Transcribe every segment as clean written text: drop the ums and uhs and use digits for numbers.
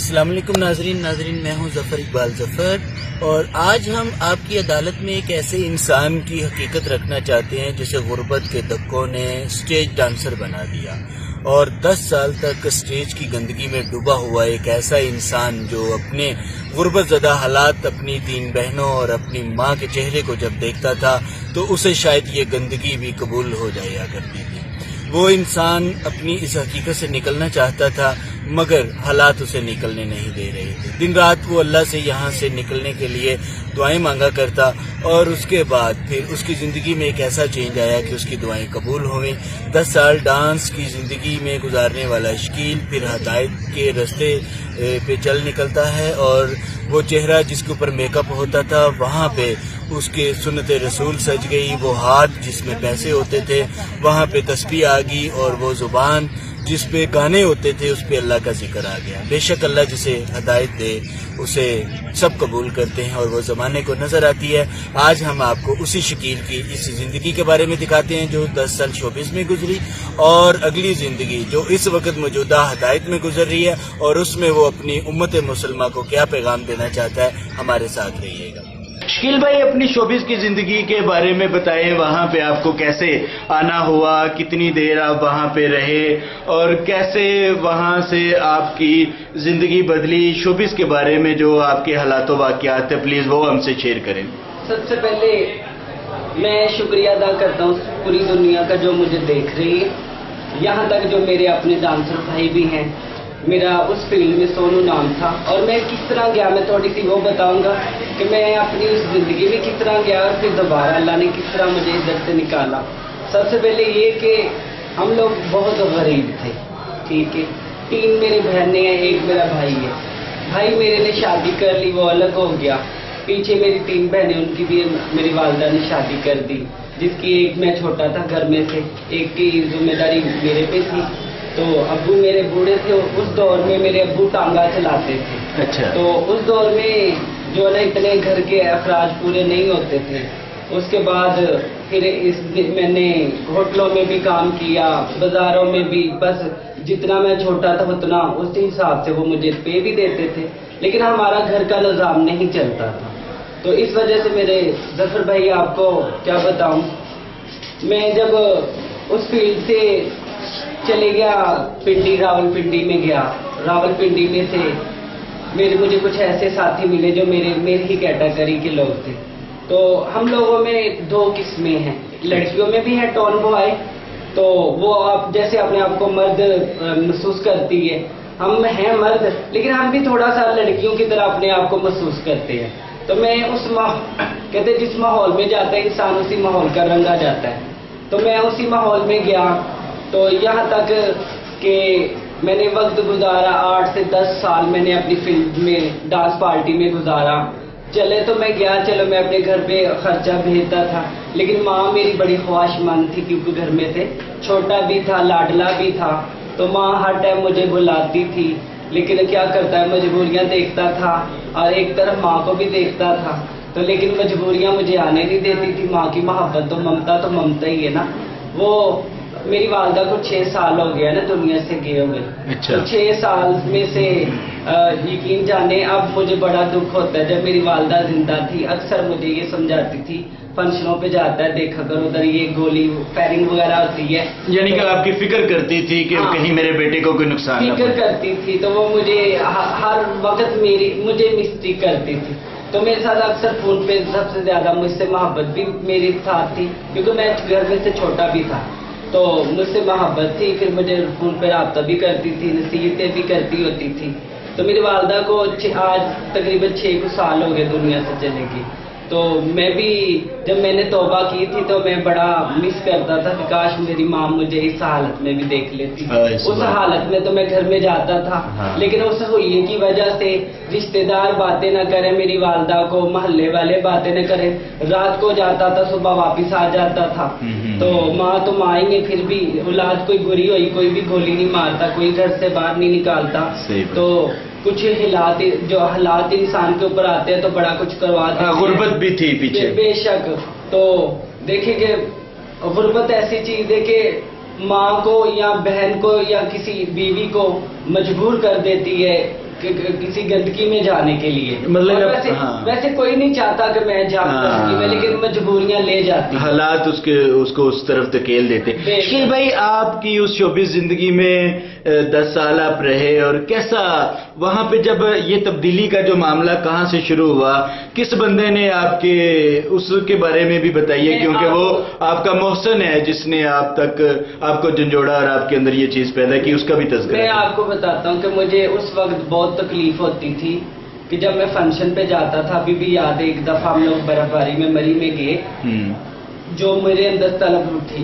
السلام علیکم ناظرین میں ہوں ظفر اقبال ظفر، اور آج ہم آپ کی عدالت میں ایک ایسے انسان کی حقیقت رکھنا چاہتے ہیں جسے غربت کے دھکوں نے اسٹیج ڈانسر بنا دیا اور 10 سال تک اسٹیج کی گندگی میں ڈوبا ہوا ایک ایسا انسان جو اپنے غربت زدہ حالات، اپنی 3 بہنوں اور اپنی ماں کے چہرے کو جب دیکھتا تھا تو اسے شاید یہ گندگی بھی قبول ہو جایا کرتی تھی۔ وہ انسان اپنی اس حقیقت سے نکلنا چاہتا تھا مگر حالات اسے نکلنے نہیں دے رہے تھے۔ دن رات وہ اللہ سے یہاں سے نکلنے کے لیے دعائیں مانگا کرتا اور اس کے بعد پھر اس کی زندگی میں ایک ایسا چینج آیا کہ اس کی دعائیں قبول ہوئیں۔ 10 سال ڈانس کی زندگی میں گزارنے والا اشکیل پھر ہدایت کے رستے پہ چل نکلتا ہے، اور وہ چہرہ جس کے اوپر میک اپ ہوتا تھا وہاں پہ اس کے سنت رسول سج گئی، وہ ہاتھ جس میں پیسے ہوتے تھے وہاں پہ تسبیح آ گئی، اور وہ زبان جس پہ گانے ہوتے تھے اس پہ اللہ کا ذکر آ گیا۔ بے شک اللہ جسے ہدایت دے اسے سب قبول کرتے ہیں اور وہ زمانے کو نظر آتی ہے۔ آج ہم آپ کو اسی شکیل کی اس زندگی کے بارے میں دکھاتے ہیں جو 10 سال شوبز میں گزری، اور اگلی زندگی جو اس وقت موجودہ ہدایت میں گزر رہی ہے، اور اس میں وہ اپنی امت مسلمہ کو کیا پیغام دینا چاہتا ہے۔ ہمارے ساتھ رہیے گا۔ شکیل بھائی، اپنی شوبز کی زندگی کے بارے میں بتائیں، وہاں پہ آپ کو کیسے آنا ہوا، کتنی دیر آپ وہاں پہ رہے، اور کیسے وہاں سے آپ کی زندگی بدلی؟ شوبز کے بارے میں جو آپ کے حالات و واقعات ہیں پلیز وہ ہم سے شیئر کریں۔ سب سے پہلے میں شکریہ ادا کرتا ہوں پوری دنیا کا جو مجھے دیکھ رہی ہے، یہاں تک جو میرے اپنے ڈانسر بھائی بھی ہیں۔ میرا اس فیلڈ میں سونو نام تھا، اور میں کس طرح گیا میں تھوڑی سی وہ بتاؤں گا کہ میں اپنی اس زندگی میں کس طرح گیا اور پھر دوبارہ اللہ نے کس طرح مجھے ادھر سے نکالا۔ سب سے پہلے یہ کہ ہم لوگ بہت غریب تھے، ٹھیک ہے۔ 3 میری بہنیں ہیں، 1 میرا بھائی ہے۔ بھائی میرے نے شادی کر لی، وہ الگ ہو گیا۔ پیچھے میری 3 بہنیں، ان کی بھی میری والدہ نے شادی کر دی، جس کی ایک میں چھوٹا تھا گھر میں سے، ایک کی ذمہ داری میرے پہ تھی۔ تو ابو میرے بوڑھے تھے، اس دور میں میرے ابو ٹانگا چلاتے تھے۔ اچھا۔ تو اس دور میں جو نا اتنے گھر کے اخراج پورے نہیں ہوتے تھے۔ اس کے بعد پھر میں نے ہوٹلوں میں بھی کام کیا، بازاروں میں بھی، بس جتنا میں چھوٹا تھا اتنا اس حساب سے وہ مجھے پے بھی دیتے تھے، لیکن ہمارا گھر کا نظام نہیں چلتا تھا۔ تو اس وجہ سے میرے ظفر بھائی آپ کو کیا بتاؤں، میں جب اس فیلڈ سے چلے گیا پنڈی، راول پنڈی میں گیا، راول پنڈی میں سے مجھے کچھ ایسے ساتھی ملے جو میری ہی کیٹیگری کے لوگ تھے۔ تو ہم لوگوں میں 2 قسمیں ہیں، لڑکیوں میں بھی ہے ٹون بوائے، تو وہ آپ جیسے اپنے آپ کو مرد محسوس کرتی ہے، ہم ہیں مرد لیکن ہم بھی تھوڑا سا لڑکیوں کی طرح اپنے آپ کو محسوس کرتے ہیں۔ تو میں کہتے جس ماحول میں جاتا ہے انسان اسی ماحول کا رنگا جاتا ہے، تو میں اسی ماحول میں گیا۔ تو یہاں تک کہ میں نے وقت گزارا 8 سے 10 سال میں نے اپنی فیلڈ میں ڈانس پارٹی میں گزارا۔ چلے تو میں گیا، چلو میں اپنے گھر پہ خرچہ بھیجتا تھا، لیکن ماں میری بڑی خواہش مند تھی کیونکہ گھر میں سے چھوٹا بھی تھا، لاڈلا بھی تھا، تو ماں ہر ٹائم مجھے بلاتی تھی، لیکن کیا کرتا ہے مجبوریاں دیکھتا تھا، اور ایک طرف ماں کو بھی دیکھتا تھا، تو لیکن مجبوریاں مجھے آنے نہیں دیتی تھی۔ ماں کی محبت تو ممتا ہی ہے نا۔ وہ میری والدہ کو 6 سال ہو گیا نا دنیا سے گئے ہوئے۔ اچھا۔ 6 سال میں سے یقین جانے اب مجھے بڑا دکھ ہوتا ہے، جب میری والدہ زندہ تھی اکثر مجھے یہ سمجھاتی تھی، فنکشنوں پہ جاتا ہے دیکھا کرو ادھر یہ گولی فائرنگ وغیرہ ہوتی ہے، یعنی کہ آپ کی فکر کرتی تھی کہ کہیں میرے بیٹے کو کوئی نقصان نہ فکر کرتی تھی، تو وہ مجھے ہر وقت مجھے مستی کرتی تھی۔ تو میرے ساتھ اکثر فون پہ سب سے زیادہ مجھ سے محبت بھی میری ساتھ تھی، کیونکہ میں گھر میں سے چھوٹا بھی تھا، تو مجھ سے محبت تھی، پھر مجھے فون پہ رابطہ بھی کرتی تھی، نصیحتیں بھی کرتی ہوتی تھی۔ تو میری والدہ کو آج تقریباً 6 سال ہو گئے دنیا سے چلے گی۔ تو میں بھی جب میں نے توبہ کی تھی تو میں بڑا مس کرتا تھا کہ کاش میری ماں مجھے اس حالت میں بھی دیکھ لیتی۔ اس حالت میں تو میں گھر میں جاتا تھا، لیکن اس ہوئیے کی وجہ سے رشتہ دار باتیں نہ کریں میری والدہ کو، محلے والے باتیں نہ کریں، رات کو جاتا تھا صبح واپس آ جاتا تھا۔ تو ماں تو ماں ہی ہے، پھر بھی اولاد کوئی بری ہوئی کوئی بھی گولی نہیں مارتا، کوئی گھر سے باہر نہیں نکالتا۔ تو کچھ حالات انسان کے اوپر آتے ہیں تو بڑا کچھ کروا دیتے ہیں۔ غربت بھی تھی پیچھے، بے شک۔ تو دیکھیں کہ غربت ایسی چیز ہے کہ ماں کو یا بہن کو یا کسی بیوی کو مجبور کر دیتی ہے کسی گندگی میں جانے کے لیے. مطلب ویسے کوئی نہیں چاہتا کہ میں جاؤں گندگی میں، لیکن مجبوریاں لے جاتی، حالات اس کو اس طرف دھکیل دیتے. شکیل بھائی، آپ کی اس شوبز زندگی میں 10 سال آپ رہے، اور کیسا وہاں پہ جب یہ تبدیلی کا جو معاملہ کہاں سے شروع ہوا، کس بندے نے آپ کے اس کے بارے میں بھی بتائیے، کیونکہ وہ آپ کا محسن ہے جس نے آپ کو جھنجھوڑا اور آپ کے اندر یہ چیز پیدا کی، اس کا بھی تذکرہ. میں آپ کو بتاتا ہوں کہ مجھے اس وقت بہت تکلیف ہوتی تھی کہ جب میں فنکشن پہ جاتا تھا. ابھی بھی یاد ہے، ایک دفعہ ہم لوگ برف باری میں مری میں گئے، جو میرے اندر طلب تھی.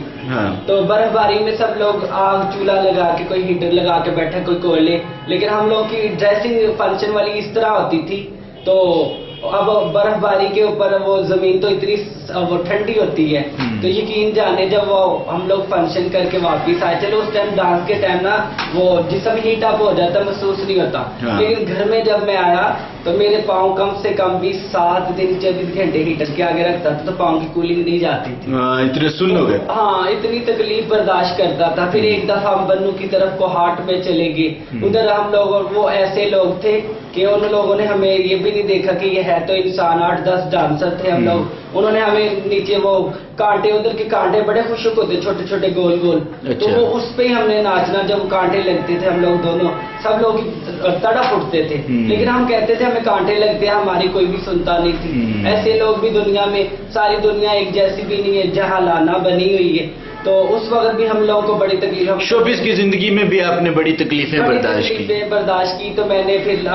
تو برف باری میں سب لوگ آگ چولہا لگا کے، کوئی ہیٹر لگا کے بیٹھا، کوئی کوئلے، لیکن ہم لوگ کی ڈریسنگ فنکشن والی اس طرح ہوتی تھی. تو اب برف باری کے اوپر وہ زمین تو اتنی وہ ٹھنڈی ہوتی ہے، تو یقین جانے جب وہ ہم لوگ فنکشن کر کے واپس آئے، چلو اس ٹائم ڈانس کے ٹائم نا وہ جسم ہیٹ اپ ہو جاتا، محسوس نہیں ہوتا. لیکن گھر میں جب میں آیا تو میرے پاؤں کم سے کم بھی 7 دن 24 گھنٹے ہیٹر کے آگے رکھتا تھا، تو پاؤں کی کولنگ نہیں جاتی تھی. اتنے سن ہو گئے. ہاں، اتنی تکلیف برداشت کرتا تھا. پھر ایک دفعہ ہم بنو کی طرف کو ہاٹ میں چلے گئے. ادھر ہم لوگ، وہ ایسے لوگ تھے کہ ان لوگوں نے ہمیں یہ بھی نہیں دیکھا کہ یہ ہے تو انسان. 8-10 ڈانسر تھے ہم لوگ، انہوں نے ہمیں نیچے وہ کانٹے، ادھر کے کانٹے بڑے خشک ہوتے، چھوٹے چھوٹے گول گول، تو وہ اس پہ ہی ہم نے ناچنا. جب کانٹے لگتے تھے ہم لوگ دونوں، سب لوگ تڑپ اٹھتے تھے، لیکن ہم کہتے تھے ہمیں کانٹے لگتے ہیں، ہماری کوئی بھی سنتا نہیں تھی. ایسے لوگ بھی دنیا میں، ساری دنیا ایک جیسی بھی نہیں ہے، جہاں لانا بنی ہوئی ہے. تو اس وقت بھی ہم لوگوں کو بڑی تکلیف، شوبز کی زندگی میں بھی آپ نے بڑی تکلیفیں برداشت کی. تو میں نے پھر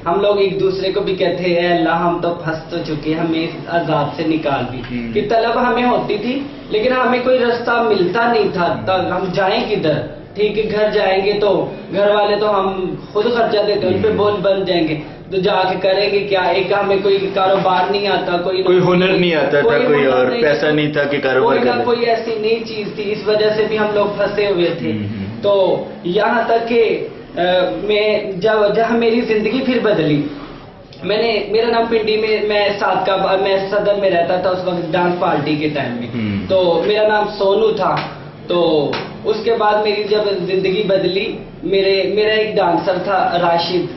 ہم لوگ ایک دوسرے کو بھی کہتے ہیں، اے اللہ ہم تو پھنس تو چکے، ہمیں اس عذاب سے نکال دی. کہ طلب ہمیں ہوتی تھی، لیکن ہمیں کوئی راستہ ملتا نہیں تھا. ہم جائیں کدھر؟ ٹھیک ہے، گھر جائیں گے تو گھر والے تو ہم خود خرچہ دیتے، ان پہ بوجھ بن جائیں گے، تو جا کے کریں گے کیا؟ ایک ہمیں کوئی کاروبار نہیں آتا، کوئی ہنر نہیں آتا تھا، کوئی اور پیسہ نہیں تھا کہ کاروبار کریں. کوئی ایسی نئی چیز تھی، اس وجہ سے بھی ہم لوگ پھنسے ہوئے تھے. تو یہاں تک کہ جہاں میری زندگی پھر بدلی. میرا نام پنڈی میں میں صدر میں رہتا تھا اس وقت ڈانس پارٹی کے ٹائم میں. تو میرا نام سونو تھا. تو اس کے بعد میری جب زندگی بدلی، میرا ایک ڈانسر تھا راشد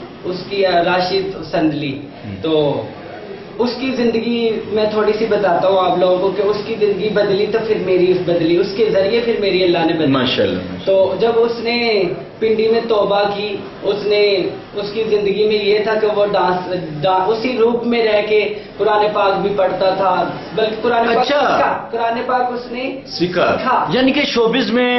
سندلی. تو اس کی زندگی میں تھوڑی سی بتاتا ہوں آپ لوگوں کو کہ اس کی زندگی بدلی تو پھر میری بدلی، اس کے ذریعے پھر میری اللہ نے بدلی. ماشاءاللہ. تو جب اس نے پنڈی میں توبہ کی، اس کی زندگی میں یہ تھا کہ وہ ڈانس اسی روپ میں رہ کے قرآن پاک بھی پڑھتا تھا، بلکہ قرآن پاک اس نے سیکھا. یعنی کہ شوبز میں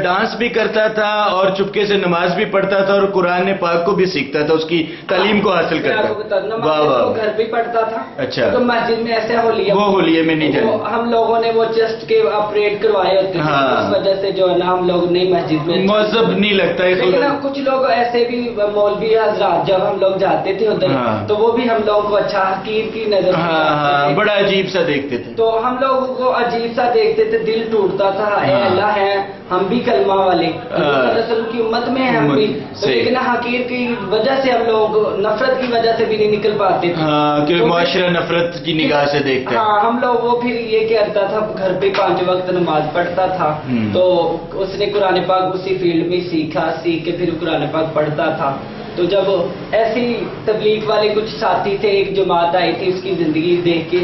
ڈانس بھی کرتا تھا اور چپکے سے نماز بھی پڑھتا تھا اور قرآن پاک کو بھی سیکھتا تھا، اس کی تعلیم کو حاصل کرتا تھا. گھر بھی پڑھتا تھا. اچھا. تو مسجد میں ایسے ہولیے میں نہیں جانا، ہم لوگوں نے وہ چیسٹ کے آپریٹ کروائے ہوتے ہیں، اس وجہ سے جو ہے نا ہم لوگ نہیں مسجد میں مذہب نہیں لگتا ہے. لیکن کچھ لوگ ایسے بھی مولوی حضرات جب ہم لوگ جاتے تھے ادھر، تو وہ بھی ہم لوگوں کو اچھا حقیر کی نظر، بڑا عجیب سا دیکھتے تھے. تو ہم لوگوں کو عجیب سا دیکھتے تھے، دل ٹوٹتا تھا، اے اللہ ہے ہم بھی کلمہ والے، رسول کی امت میں ہیں ہم بھی، لیکن حقیر کی وجہ سے ہم لوگ نفرت کی وجہ سے بھی نہیں نکل پاتے تھے. کہ معاشرہ نفرت کی نگاہ سے دیکھتے ہیں. ہاں، ہم لوگ وہ پھر یہ کرتا تھا، گھر پہ 5 وقت نماز پڑھتا تھا. تو اس نے قرآن پاک اسی فیلڈ میں سیکھ کے پھر قرآن پاک پڑھتا تھا. تو جب ایسی تبلیغ والے کچھ ساتھی تھے، ایک جماعت آئی تھی، اس کی زندگی دیکھ کے،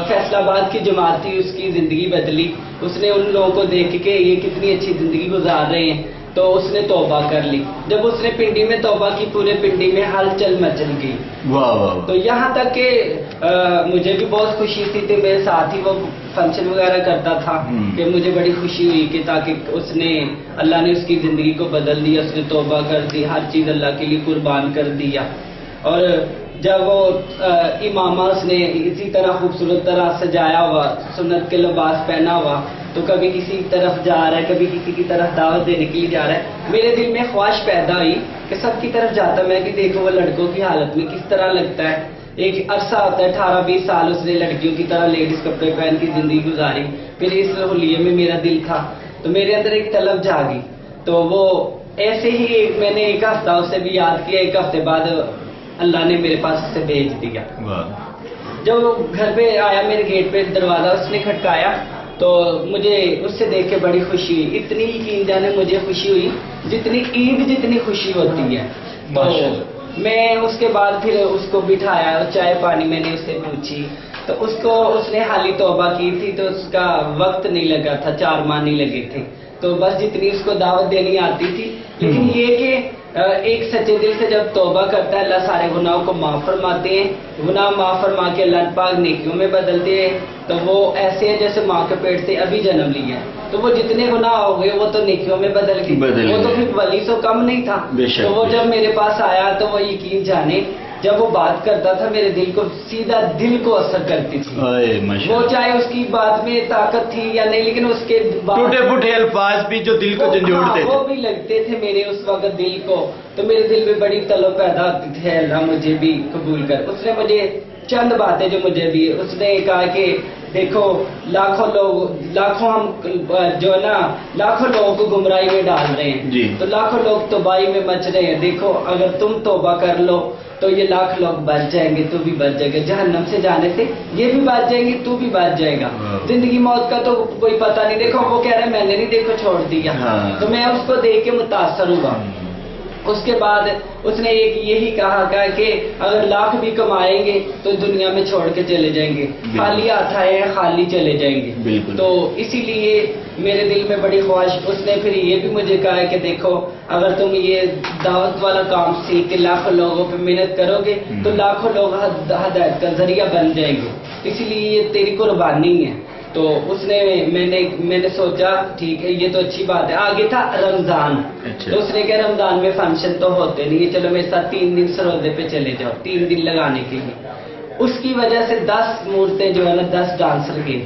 فیصل آباد کی جماعت تھی، اس کی زندگی بدلی. اس نے ان لوگوں کو دیکھ کے یہ کتنی اچھی زندگی گزار رہے ہیں، تو اس نے توبہ کر لی. جب اس نے پنڈی میں توبہ کی، پورے پنڈی میں ہلچل مچل گئی. تو یہاں تک کہ مجھے بھی بہت خوشی تھی کہ میرے ساتھ ہی وہ فنکشن وغیرہ کرتا تھا، کہ مجھے بڑی خوشی ہوئی کہ تاکہ اللہ نے اس کی زندگی کو بدل دیا، اس نے توبہ کر دی، ہر چیز اللہ کے لیے قربان کر دیا. اور جب وہ امامہ اس نے اسی طرح خوبصورت طرح سجایا ہوا، سنت کے لباس پہنا ہوا، تو کبھی کسی طرف جا رہا ہے، کبھی کسی کی طرف دعوت دینے کے لیے جا رہا ہے. میرے دل میں خواہش پیدا ہوئی کہ سب کی طرف جاتا میں کہ دیکھو وہ لڑکوں کی حالت میں کس طرح لگتا ہے. ایک عرصہ ہوتا ہے 18-20 سال اس نے لڑکیوں کی طرح لیڈیز کپڑے پہن کی زندگی گزاری. پھر اس ہولیے میں میرا دل تھا تو میرے اندر ایک طلب جاگی. تو وہ ایسے ہی میں نے 1 ہفتہ اسے بھی یاد کیا. 1 ہفتے بعد اللہ نے میرے پاس اسے بھیج دیا. جب وہ گھر پہ آیا، میرے گیٹ پہ دروازہ اس نے کھٹکایا، تو مجھے اس سے دیکھ کے بڑی خوشی ہوئی. اتنی یقین جانے مجھے خوشی ہوئی جتنی عید جتنی خوشی ہوتی ہے. میں اس کے بعد پھر اس کو بٹھایا، چائے پانی میں نے اس سے پوچھی، تو اس نے حالی توبہ کی تھی، تو اس کا وقت نہیں لگا تھا، 4 ماہ نہیں لگے تھے، تو بس جتنی اس کو دعوت دینی آتی تھی. لیکن یہ کہ ایک سچے دل سے جب توبہ کرتا ہے اللہ سارے گناہوں کو معاف فرماتے ہیں، گناہ معاف فرما کے اللہ پاک نیکیوں میں بدلتے ہیں. تو وہ ایسے ہیں جیسے ماں کے پیٹ سے ابھی جنم لیا ہے، تو وہ جتنے گناہ ہو گئے وہ تو نیکیوں میں بدل گئے، وہ تو پھر ولی سے کم نہیں تھا. تو وہ جب میرے پاس آیا تو وہ یقین جانے جب وہ بات کرتا تھا میرے دل کو سیدھا دل کو اثر کرتی تھی. وہ چاہے اس کی بات میں طاقت تھی یا نہیں، لیکن اس کے ٹوٹے پھوٹے الفاظ بھی جو دل کو جھنجھوڑتے تھے وہ بھی لگتے تھے میرے اس وقت دل کو. تو میرے دل میں بڑی طلب پیدا ہوتی تھی، اللہ مجھے بھی قبول کر. اس نے مجھے چند باتیں جو مجھے بھی، اس نے کہا کہ دیکھو لاکھوں ہم جو ہے نا لاکھوں لوگوں کو گمراہی میں ڈال رہے ہیں، تو لاکھوں لوگ تباہی میں مچ رہے ہیں. دیکھو اگر تم توبہ کر لو تو یہ لاکھ لوگ بچ جائیں گے، تو بھی بچ جائے گا، جہنم سے جانے سے یہ بھی بچ جائیں گے، تو بھی بچ جائے گا. زندگی موت کا تو کوئی پتہ نہیں. دیکھو وہ کہہ رہے میں نے نہیں دیکھو چھوڑ دیا، تو میں اس کو دیکھ کے متاثر ہوا. اس کے بعد اس نے یہی کہا کہ اگر لاکھ بھی کمائیں گے تو دنیا میں چھوڑ کے چلے جائیں گے، خالی ہاتھ آئے ہیں خالی چلے جائیں گے. تو اسی لیے میرے دل میں بڑی خواہش. اس نے پھر یہ بھی مجھے کہا کہ دیکھو اگر تم یہ دعوت والا کام سیکھ کے لاکھوں لوگوں پہ محنت کرو گے تو لاکھوں لوگ ہدایت کا ذریعہ بن جائیں گے، اسی لیے یہ تیری قربانی ہے. تو اس نے میں نے سوچا ٹھیک ہے یہ تو اچھی بات ہے. آگے تھا رمضان، تو اس نے کہا رمضان میں فنکشن تو ہوتے نہیں، چلو میرے ساتھ 3 دن سرودے پہ چلے جاؤ، 3 دن لگانے کے لیے. اس کی وجہ سے 10 مورتیں جو ہے نا 10 ڈانسر گئے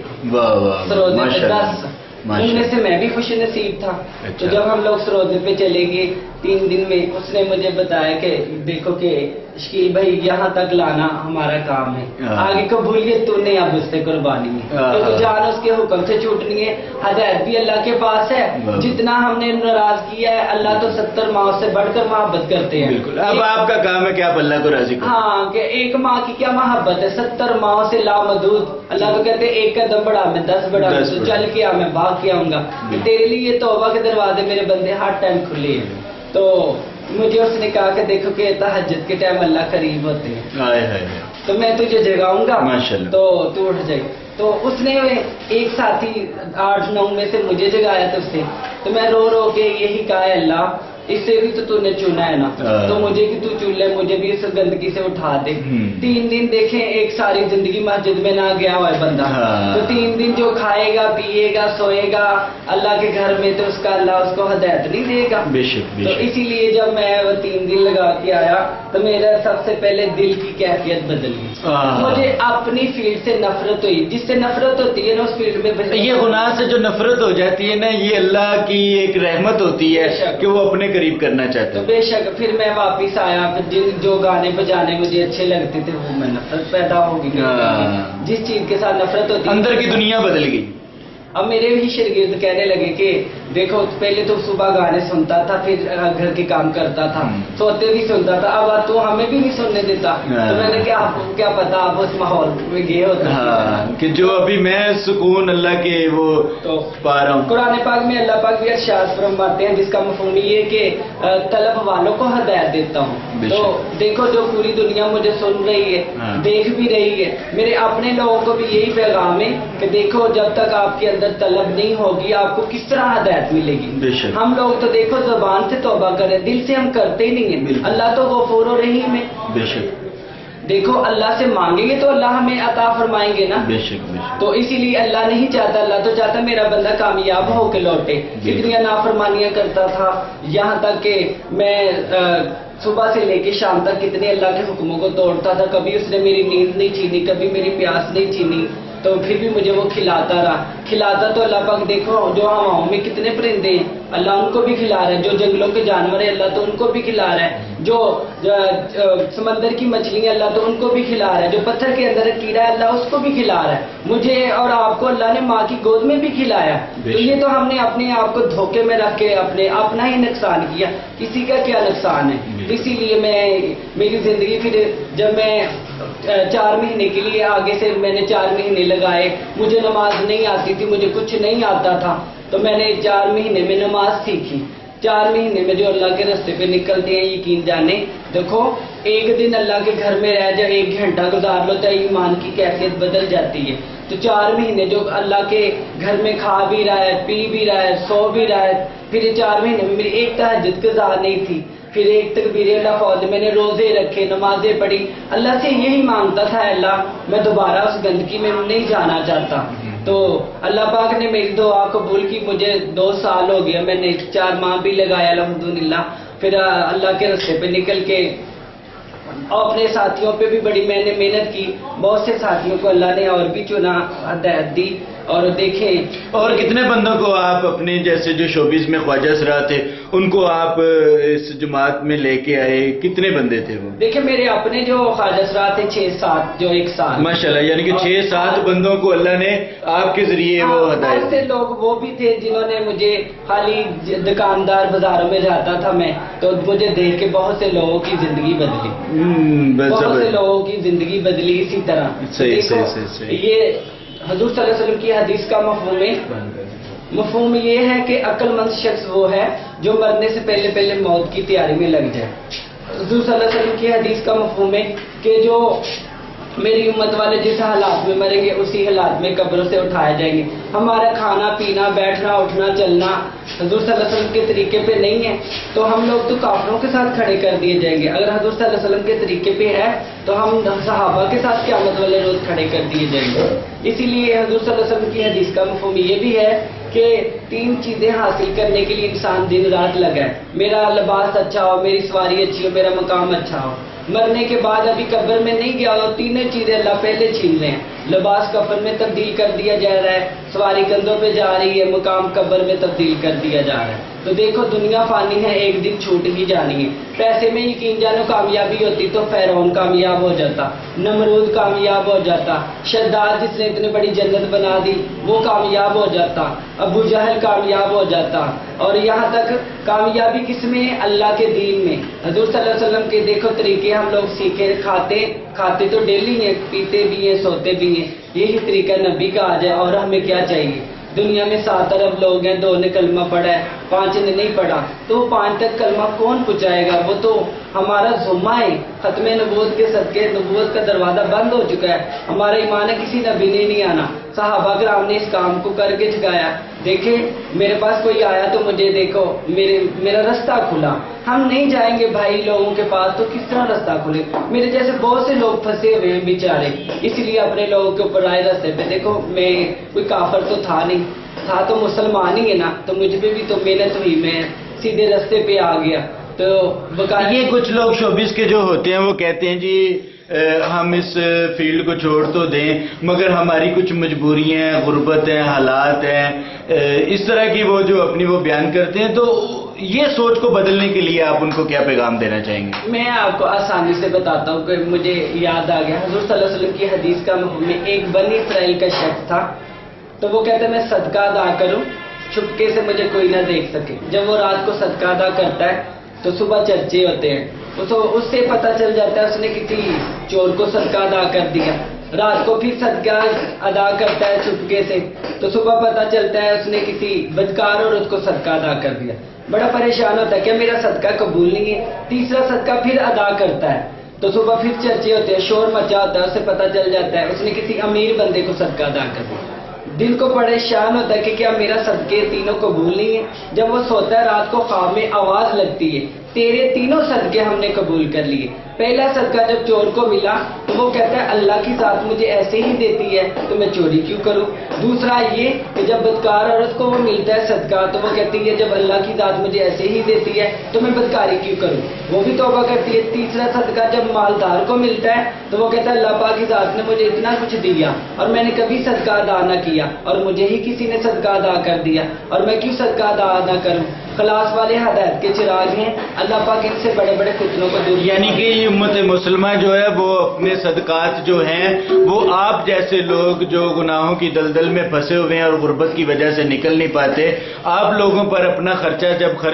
سرودے پہ، 10 ان میں سے میں بھی خوش نصیب تھا. تو جب ہم لوگ سرودے پہ چلے گئے 3 دن میں، اس نے مجھے بتایا کہ دیکھو کہ شکیل بھائی یہاں تک لانا ہمارا کام ہے، آگے قبولیت تو نے اب اس سے قربانی ہے، تو جان اس کے حکم سے چھوٹنی ہے. ہدایت بھی اللہ کے پاس ہے، جتنا ہم نے ناراض کیا ہے اللہ تو 70 ماں سے بڑھ کر محبت کرتے ہیں. بالکل اب آپ کا کام ہے کہ آپ اللہ کو راضی کریں. ہاں کہ ایک ماں کی کیا محبت ہے، 70 ماں سے لامحدود. اللہ تو کہتے ہیں ایک قدم بڑھا میں 10 بڑھا، تو چل کے آ میں بھاگ کے آؤں گا. تیرے لیے یہ توبہ کے دروازے میرے بندے ہر ٹائم کھلے ہیں. تو مجھے اس نے کہا کہ دیکھو کہ تہجد کے ٹائم اللہ قریب ہوتے ہیں، تو میں تجھے جگاؤں گا تو تو اٹھ جائے. تو اس نے ایک ساتھی 8-9 میں سے مجھے جگایا تب سے. تو میں رو رو کے یہی کہا ہے اللہ اس سے بھی تو نے چنا ہے نا، تو مجھے بھی تو چن لے، مجھے بھی اس گندگی سے اٹھا دے. 3 دن دیکھیں ایک ساری زندگی مسجد میں نہ گیا ہوا ہے بندہ، تو 3 دن جو کھائے گا پیے گا سوئے گا اللہ کے گھر میں، تو اس کا اللہ اس کو ہدایت نہیں دے گا. تو اسی لیے جب میں وہ 3 دن لگا کے آیا تو میرا سب سے پہلے دل کی کیفیت بدل گئی. مجھے اپنی فیلڈ سے نفرت ہوئی، جس سے نفرت ہوتی ہے نا اس فیلڈ میں یہ گناہ سے جو نفرت ہو جاتی ہے نا، یہ اللہ کی ایک رحمت ہوتی ہے کہ وہ اپنے قریب کرنا چاہتے ہیں. بے شک پھر میں واپس آیا، جو گانے بجانے مجھے اچھے لگتے تھے وہ میں نفرت پیدا ہو گئی. جس چیز کے ساتھ نفرت ہوتی ہے اندر کی دنیا بدل گئی. اب میرے بھی شاگرد کہنے لگے کہ دیکھو پہلے تو صبح گانے سنتا تھا، پھر گھر کے کام کرتا تھا، سوتے بھی سنتا تھا، اب تو ہمیں بھی نہیں سننے دیتا. تو میں نے کہا آپ کو کیا پتا آپ اس ماحول میں گئے ہوتے کہ جو ابھی میں سکون اللہ کے وہ پا رہا ہوں. قرآن پاک میں اللہ پاک بھی ارشاد فرماتے ہیں جس کا مفہوم یہ کہ طلب والوں کو ہدایت دیتا ہوں. تو دیکھو جو پوری دنیا مجھے سن رہی ہے دیکھ بھی رہی ہے، میرے اپنے لوگوں کو بھی یہی پیغام ہے کہ دیکھو جب تک آپ کے اندر طلب نہیں ہوگی آپ کو کس طرح ہدایت ملے گی. ہم لوگ تو دیکھو زبان سے توبہ کریں، دل سے ہم کرتے ہی نہیں ہیں. اللہ تو غفور و رحیم ہے، دیکھو اللہ سے مانگیں گے تو اللہ ہمیں عطا فرمائیں گے نا. تو اسی لیے اللہ نہیں چاہتا، اللہ تو چاہتا میرا بندہ کامیاب ہو کے لوٹے. کتنی نافرمانیاں کرتا تھا، یہاں تک کہ میں صبح سے لے کے شام تک کتنے اللہ کے حکموں کو توڑتا تھا. کبھی اس نے میری نیند نہیں چھینی، کبھی میری پیاس نہیں چھینی، تو پھر بھی مجھے وہ کھلاتا رہا. کھلاتا تو اللہ پاک دیکھو جو ہواؤں میں کتنے پرندے ہیں اللہ ان کو بھی کھلا رہا ہے، جو جنگلوں کے جانور ہیں اللہ تو ان کو بھی کھلا رہا ہے، جو سمندر کی مچھلیاں اللہ تو ان کو بھی کھلا رہا ہے، جو پتھر کے اندر کیڑا ہے اللہ اس کو بھی کھلا رہا ہے. مجھے اور آپ کو اللہ نے ماں کی گود میں بھی کھلایا. تو یہ تو ہم نے اپنے آپ کو دھوکے میں رکھ کے اپنا ہی نقصان کیا، کسی کا کیا نقصان ہے. اسی لیے میری زندگی پھر جب میں 4 مہینے کے لیے آگے سے میں نے 4 مہینے لگائے، مجھے نماز نہیں آتی تھی، مجھے کچھ نہیں آتا تھا، تو میں نے 4 مہینے میں نماز سیکھی. 4 مہینے میں جو اللہ کے راستے پہ نکلتے ہیں یقین جانے دیکھو ایک دن اللہ کے گھر میں رہ جائے، 1 گھنٹہ گزار لو تو ایمان کی کیفیت بدل جاتی ہے. تو 4 مہینے جو اللہ کے گھر میں کھا بھی رہا ہے، پی بھی رہا ہے، سو بھی رہا ہے، پھر یہ 4 مہینے میں میری ایک تہجد قضا نہیں تھی، پھر ایک تکبیر اللہ فوت، میں نے روزے رکھے، نمازیں پڑھی، اللہ سے یہی مانگتا تھا اللہ میں دوبارہ اس گندگی میں نہیں جانا چاہتا. تو اللہ پاک نے میری دعا قبول کی. مجھے 2 سال ہو گیا، میں نے 4 ماہ بھی لگایا الحمدللہ. پھر اللہ کے راستے پہ نکل کے اور اپنے ساتھیوں پہ بھی بڑی میں نے محنت کی. بہت سے ساتھیوں کو اللہ نے اور بھی چنا، ہدایت دی. اور دیکھیں اور کتنے بندوں کو آپ اپنے جیسے جو شوبز میں خواجہ اسرار تھے ان کو آپ اس جماعت میں لے کے آئے؟ کتنے بندے تھے وہ؟ دیکھیں میرے اپنے جو خواجہ اسرار تھے 6-7 جو 1 سال. ماشاءاللہ، یعنی کہ 6-7 بندوں کو اللہ نے آپ کے ذریعے وہ ہدایت بہت سے لوگ وہ بھی تھے جنہوں نے مجھے، خالی دکاندار بازاروں میں جاتا تھا میں تو مجھے دیکھ کے بہت سے لوگوں کی زندگی بدلی، بہت سے لوگوں کی زندگی بدلی. اسی طرح صحیح. یہ حضور صلی اللہ علیہ وسلم کی حدیث کا مفہوم یہ ہے کہ عقل مند شخص وہ ہے جو مرنے سے پہلے موت کی تیاری میں لگ جائے. حضور صلی اللہ علیہ وسلم کی حدیث کا مفہوم ہے کہ جو میری امت والے جس حالات میں مریں گے اسی حالات میں قبروں سے اٹھائے جائیں گے. ہمارا کھانا پینا، بیٹھنا اٹھنا چلنا حضور صلی اللہ علیہ وسلم کے طریقے پہ نہیں ہے تو ہم لوگ تو کافروں کے ساتھ کھڑے کر دیے جائیں گے. اگر حضور صلی اللہ علیہ وسلم کے طریقے پہ ہے تو ہم صحابہ کے ساتھ قیامت والے روز کھڑے کر دیے جائیں گے. اسی لیے حضور صلی اللہ علیہ وسلم کی حدیث کا مفہوم یہ بھی ہے کہ 3 چیزیں حاصل کرنے کے لیے انسان دن رات لگا ہے. میرا لباس اچھا ہو، میری سواری اچھی ہو، میرا مقام اچھا ہو. مرنے کے بعد ابھی قبر میں نہیں گیا تو 3 چیزیں اللہ پہلے چھین رہے ہیں. لباس کفن میں تبدیل کر دیا جا رہا ہے، سواری کندھوں پہ جا رہی ہے، مقام قبر میں تبدیل کر دیا جا رہا ہے. تو دیکھو دنیا فانی ہے، ایک دن چھوٹ ہی جانی ہے. پیسے میں یقین جانو کامیابی ہوتی تو فرعون کامیاب ہو جاتا، نمرود کامیاب ہو جاتا، شداد جس نے اتنی بڑی جنت بنا دی وہ کامیاب ہو جاتا، ابو جہل کامیاب ہو جاتا. اور یہاں تک کامیابی کس میں ہے؟ اللہ کے دین میں. حضور صلی اللہ علیہ وسلم کے دیکھو طریقے ہم لوگ سیکھے، کھاتے تو ڈیلی ہیں، پیتے بھی ہیں، سوتے بھی ہیں. یہی طریقہ نبی کا آ جائے. اور ہمیں کیا چاہیے؟ دنیا میں 7 ارب لوگ ہیں، 2 نے کلمہ پڑھا ہے، 5 نے نہیں پڑھا. تو 5 تک کلمہ کون پہنچائے گا؟ وہ تو ہمارا ذمہ ہے. ختم نبوت کے صدقے نبوت کا دروازہ بند ہو چکا ہے. ہمارا ایمان ہے کسی نبی نے نہیں آنا. صحابہ کرام نے اس کام کو کر کے جگایا. دیکھیں میرے پاس کوئی آیا تو مجھے دیکھو میرا راستہ کھلا. ہم نہیں جائیں گے بھائی لوگوں کے پاس تو کس طرح راستہ کھلے؟ میرے جیسے بہت سے لوگ پھنسے ہوئے ہیں بیچارے. اس لیے اپنے لوگوں کے اوپر آئے راستے پہ. دیکھو میں کوئی کافر تو تھا نہیں، تھا تو مسلمان ہی ہے نا. تو مجھ پہ بھی تو محنت ہوئی، میں سیدھے راستے پہ آ گیا. تو یہ کچھ لوگ شوبز کے جو ہوتے ہیں وہ کہتے ہیں جی ہم اس فیلڈ کو چھوڑ تو دیں مگر ہماری کچھ مجبوریاں ہیں، غربت ہیں، حالات ہیں، اس طرح کی وہ جو اپنی وہ بیان کرتے ہیں. تو یہ سوچ کو بدلنے کے لیے آپ ان کو کیا پیغام دینا چاہیں گے؟ میں آپ کو آسانی سے بتاتا ہوں کہ مجھے یاد آ گیا. حضور صلی اللہ علیہ وسلم کی حدیث کا مفہوم میں ایک بنی اسرائیل کا شخص تھا. تو وہ کہتا ہے میں صدقہ ادا کروں چھپکے سے مجھے کوئی نہ دیکھ سکے. جب وہ رات کو صدقہ ادا کرتا ہے تو صبح چرچے ہوتے ہیں. اس سے پتہ چل جاتا ہے اس نے کسی چور کو صدقہ ادا کر دیا. رات کو پھر صدقہ ادا کرتا ہے چھپکے سے تو صبح پتہ چلتا ہے اس نے کسی بدکار عورت کو صدقہ ادا کر دیا. بڑا پریشان ہوتا ہے کہ میرا صدقہ قبول نہیں ہے. تیسرا صدقہ پھر ادا کرتا ہے تو صبح پھر چرچے ہوتے ہیں، شور مچا ہوتا ہے. اسے پتہ چل جاتا ہے اس نے کسی امیر بندے کو صدقہ ادا کر دیا. دل کو پریشان ہوتا ہے کہ کیا میرا صدقے تینوں قبول نہیں ہے. جب وہ سوتا ہے رات کو خواب میں آواز لگتی ہے تیرے تینوں صدقے ہم نے قبول کر لیے. پہلا صدقہ جب چور کو ملا تو وہ کہتا ہے اللہ کی ذات مجھے ایسے ہی دیتی ہے تو میں چوری کیوں کروں. دوسرا یہ کہ جب بدکار عورت کو وہ ملتا ہے صدقہ تو وہ کہتی ہے جب اللہ کی ذات مجھے ایسے ہی دیتی ہے تو میں بدکاری کیوں کروں، وہ بھی توبہ کرتی ہے. تیسرا صدقہ جب مالدار کو ملتا ہے تو وہ کہتا ہے اللہ پاک کی ذات نے مجھے اتنا کچھ دیا اور میں نے کبھی صدقہ ادا نہ کیا اور مجھے ہی کسی نے صدقہ ادا کر دیا اور میں کیوں صدقہ ادا نہ کروں. خلاص والے ہدایت کے چراغ ہیں. اللہ پاک ان سے بڑے بڑے فتنوں کو دور. یعنی کہ امت مسلمہ جو ہے وہ اپنے صدقات جو ہیں وہ آپ جیسے لوگ جو گناہوں کی دلدل میں پھنسے ہوئے ہیں اور غربت کی وجہ سے نکل نہیں پاتے، آپ لوگوں پر اپنا خرچہ جب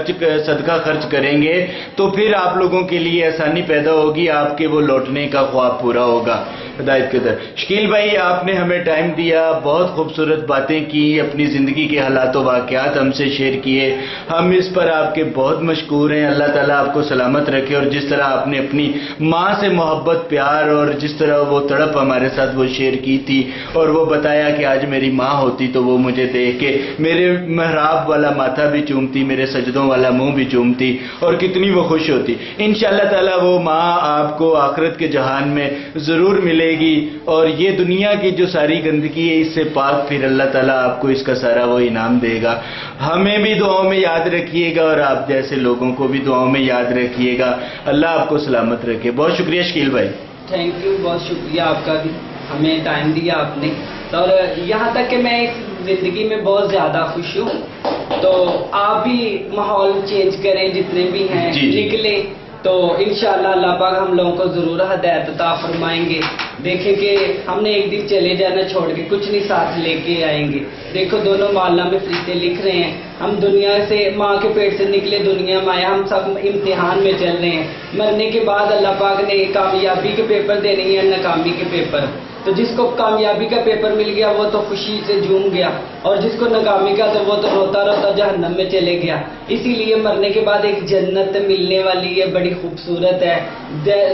صدقہ خرچ کریں گے تو پھر آپ لوگوں کے لیے آسانی پیدا ہوگی، آپ کے وہ لوٹنے کا خواب پورا ہوگا. ہدایت کے در شکیل بھائی آپ نے ہمیں ٹائم دیا، بہت خوبصورت باتیں کی، اپنی زندگی کے حالات و واقعات ہم سے شیئر کیے. ہم اس پر آپ کے بہت مشکور ہیں. اللہ تعالیٰ آپ کو سلامت رکھے, اور جس طرح آپ نے اپنی ماں سے محبت, پیار, اور جس طرح وہ تڑپ ہمارے ساتھ وہ شیئر کی تھی, اور وہ بتایا کہ آج میری ماں ہوتی تو وہ مجھے دیکھ کے میرے محراب والا ماتھا بھی چومتی, میرے سجدوں والا منہ بھی چومتی, اور کتنی وہ خوش ہوتی. انشاءاللہ تعالیٰ وہ ماں آپ کو آخرت کے جہان میں ضرور ملے گی, اور یہ دنیا کی جو ساری گندگی ہے اس سے پاک پھر اللہ تعالیٰ آپ کو اس کا سارا وہ انعام دے گا. ہمیں بھی دعاؤں میں یاد رکھیے گا, اور آپ جیسے لوگوں کو بھی دعاؤں میں یاد رکھیے گا. اللہ آپ کو سلامت رکھے. بہت شکریہ شکیل بھائی. تھینک یو, بہت شکریہ آپ کا بھی, ہمیں ٹائم دیا آپ نے. اور یہاں تک کہ میں اس زندگی میں بہت زیادہ خوش ہوں, تو آپ بھی ماحول چینج کریں, جتنے بھی ہیں نکلیں, تو انشاءاللہ اللہ پاک ہم لوگوں کو ضرور ہدایت عطا فرمائیں گے. دیکھیں کہ ہم نے ایک دن چلے جانا چھوڑ کے کچھ نہیں ساتھ لے کے آئیں گے. دیکھو دونوں معاملہ میں فرشتے لکھ رہے ہیں, ہم دنیا سے ماں کے پیٹ سے نکلے دنیا میں آئے, ہم سب امتحان میں چل رہے ہیں. مرنے کے بعد اللہ پاک نے کامیابی کے پیپر دینے ہیں, ناکامی کے پیپر. تو جس کو کامیابی کا پیپر مل گیا وہ تو خوشی سے جھوم گیا, اور جس کو ناکامی کا تو وہ تو روتا روتا جہنم میں چلے گیا. اسی لیے مرنے کے بعد ایک جنت ملنے والی ہے, بڑی خوبصورت ہے.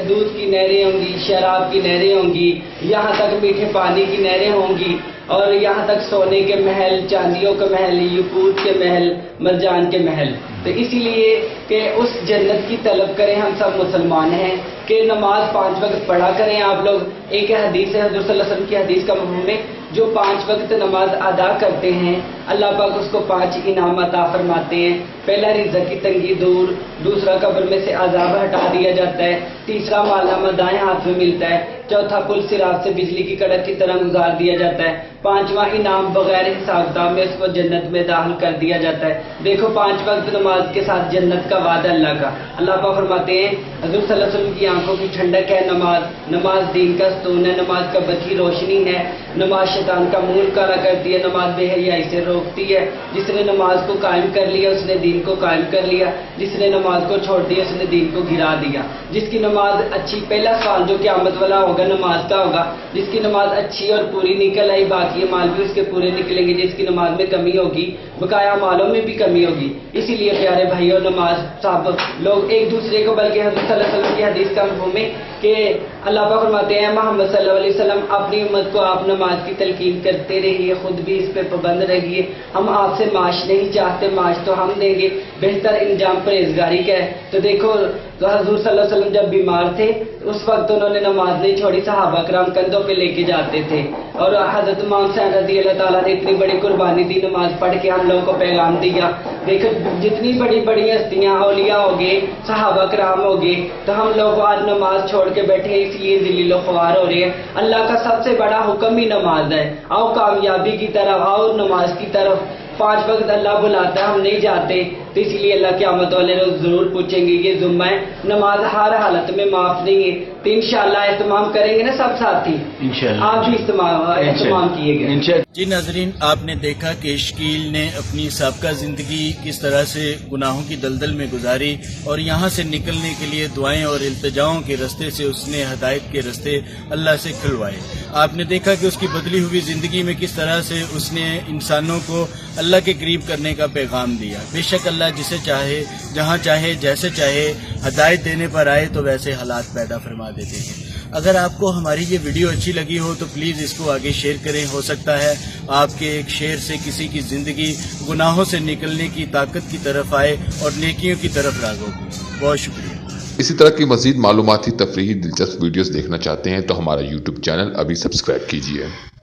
دودھ کی نہریں ہوں گی, شراب کی نہریں ہوں گی, یہاں تک میٹھے پانی کی نہریں ہوں گی, اور یہاں تک سونے کے محل, چاندیوں کے محل, یقوت کے محل, مرجان کے محل. تو اسی لیے کہ اس جنت کی طلب کریں. ہم سب مسلمان ہیں کہ نماز 5 وقت پڑھا کریں. آپ لوگ, ایک حدیث ہے حضور صلی اللہ علیہ وسلم کی حدیث کا مفہوم ہے, جو 5 وقت نماز ادا کرتے ہیں اللہ پاک اس کو 5 انعام عطا فرماتے ہیں. پہلا رزق کی تنگی دور, دوسرا قبر میں سے عذاب ہٹا دیا جاتا ہے, تیسرا مال نامہ دائیں ہاتھ میں ملتا ہے, چوتھا پل صراط سے بجلی کی کڑک کی طرح گزار دیا جاتا ہے, پانچواں انعام بغیر حساب کتاب میں اس کو جنت میں داخل کر دیا جاتا ہے. دیکھو 5 وقت نماز کے ساتھ جنت کا وعدہ اللہ کا. اللہ پاک فرماتے ہیں حضور صلی اللہ علیہ وسلم کی آنکھوں کی ٹھنڈک ہے نماز, نماز دین کا ستون ہے, نماز کا بکی روشنی ہے, نماز شیطان کا منہ کالا کرتی ہے, نماز بے حیائی سے روکتی ہے. جس نے نماز کو قائم کر لیا اس نے دین کو قائم کر لیا, جس نے نماز کو چھوڑ دیا اس نے دین کو گرا دیا. جس کی نماز اچھی, پہلا سوال جو قیامت والا ہوگا نماز کا ہوگا, جس کی نماز اچھی اور پوری نکل آئی باقی مال بھی اس کے پورے نکلیں گے. جس کی نماز میں کمی ہوگی بقایا مالوں میں بھی کمی ہوگی. اسی لیے پیارے بھائیوں, نماز صاحب لوگ ایک دوسرے کو, بلکہ حضرت صلی اللہ علیہ وسلم کی حدیث کا مفہوم ہے کہ اللہ پاک فرماتے ہیں محمد صلی اللہ علیہ وسلم اپنی امت کو آپ نماز کی تلقین کرتے رہیے, خود بھی اس پہ پابند رہیے. ہم آپ سے معاش نہیں چاہتے, معاش تو ہم دیں گے, بہتر انجام پرہیزگاری کا ہے. تو دیکھو تو حضور صلی اللہ علیہ وسلم جب بیمار تھے اس وقت انہوں نے نماز نہیں چھوڑی, صحابہ کرام کندھوں پہ لے کے جاتے تھے, اور حضرت امام حسین رضی اللہ تعالیٰ نے اتنی بڑی قربانی دی, نماز پڑھ کے ہم لوگوں کو پیغام دیا. دیکھو جتنی بڑی بڑی ہستیاں اولیاء ہو گئے, صحابہ کرام ہو گئے, تو ہم لوگ آج نماز چھوڑ کے بیٹھے اس لیے ذلیل و خوار ہو رہے ہیں. اللہ کا سب سے بڑا حکم ہی نماز ہے. آؤ کامیابی کی طرف, آؤ نماز کی طرف. 5 وقت اللہ بلاتا ہے, ہم نہیں جاتے, تو اس لیے اللہ قیامت والے روز ضرور پوچھیں گے. یہ ذمہ ہے, نماز ہر حالت میں معاف نہیں ہے. تو انشاءاللہ اہتمام کریں گے نا سب ساتھی, آپ بھی اہتمام کیے گئے. جی ناظرین, آپ نے دیکھا کہ شکیل نے اپنی سابقہ زندگی کس طرح سے گناہوں کی دلدل میں گزاری, اور یہاں سے نکلنے کے لیے دعائیں اور التجاؤں کے رستے سے اس نے ہدایت کے رستے اللہ سے کھلوائے. آپ نے دیکھا کہ اس کی بدلی ہوئی زندگی میں کس طرح سے اس نے انسانوں کو اللہ کے قریب کرنے کا پیغام دیا. بے شک اللہ جسے چاہے, جہاں چاہے, جیسے چاہے ہدایت دینے پر آئے تو ویسے حالات پیدا فرما دیتے ہیں. اگر آپ کو ہماری یہ ویڈیو اچھی لگی ہو تو پلیز اس کو آگے شیئر کریں. ہو سکتا ہے آپ کے ایک شیئر سے کسی کی زندگی گناہوں سے نکلنے کی طاقت کی طرف آئے اور نیکیوں کی طرف راغب ہو. بہت شکریہ. اسی طرح کی مزید معلوماتی تفریحی دلچسپ ویڈیوز دیکھنا چاہتے ہیں تو ہمارا YouTube چینل ابھی سبسکرائب کیجیے.